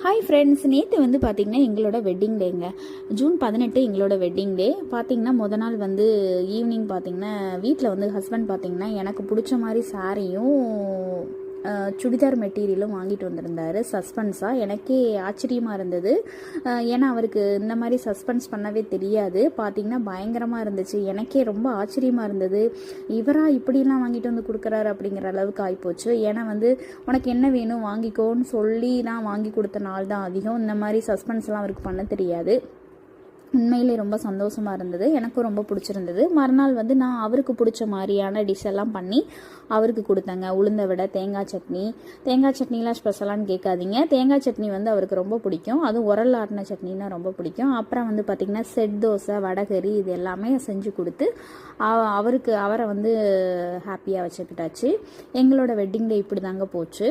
Hi friends, நேற்று வந்து பார்த்திங்கன்னா எங்களோட வெட்டிங் டேங்க. ஜூன் 18 எங்களோட வெட்டிங் டே. பார்த்திங்கன்னா நாள் வந்து ஈவினிங் பார்த்திங்கன்னா வீட்டில் வந்து ஹஸ்பண்ட் பார்த்திங்கன்னா எனக்கு பிடிச்ச மாதிரி சாரியும் சுடிதார் மெட்டீரியலும் வாங்கிட்டு வந்திருந்தார். சஸ்பென்ஸாக எனக்கே ஆச்சரியமாக இருந்தது. ஏன்னா அவருக்கு இந்த மாதிரி சஸ்பென்ஸ் பண்ணவே தெரியாது. பார்த்திங்கன்னா பயங்கரமாக இருந்துச்சு. எனக்கே ரொம்ப ஆச்சரியமாக இருந்தது. இவராக இப்படிலாம் வாங்கிட்டு வந்து கொடுக்குறாரு அப்படிங்கிற அளவுக்கு ஆகிப்போச்சு. ஏன்னா வந்து உனக்கு என்ன வேணும் வாங்கிக்கோன்னு சொல்லி நான் வாங்கி கொடுத்த நாள் தான் அதிகம். இந்த மாதிரி சஸ்பென்ஸ்லாம் அவருக்கு பண்ண தெரியாது. உண்மையிலே ரொம்ப சந்தோஷமாக இருந்தது. எனக்கும் ரொம்ப பிடிச்சிருந்தது. மறுநாள் வந்து நான் அவருக்கு பிடிச்ச மாதிரியான டிஷ் எல்லாம் பண்ணி அவருக்கு கொடுத்தேங்க. உளுந்த வடை, தேங்காய் சட்னி. தேங்காய் சட்னிலாம் ஸ்பெஷலான்னு கேட்காதீங்க. தேங்காய் சட்னி வந்து அவருக்கு ரொம்ப பிடிக்கும். அதுவும் உரல் ஆட்டின சட்னின்னா ரொம்ப பிடிக்கும். அப்புறம் வந்து பார்த்திங்கன்னா செட் தோசை, வடகறி இது எல்லாமே செஞ்சு கொடுத்து அவரை வந்து ஹாப்பியாக வச்சுக்கிட்டாச்சு. எங்களோட வெட்டிங் டே இப்படி தாங்க போச்சு.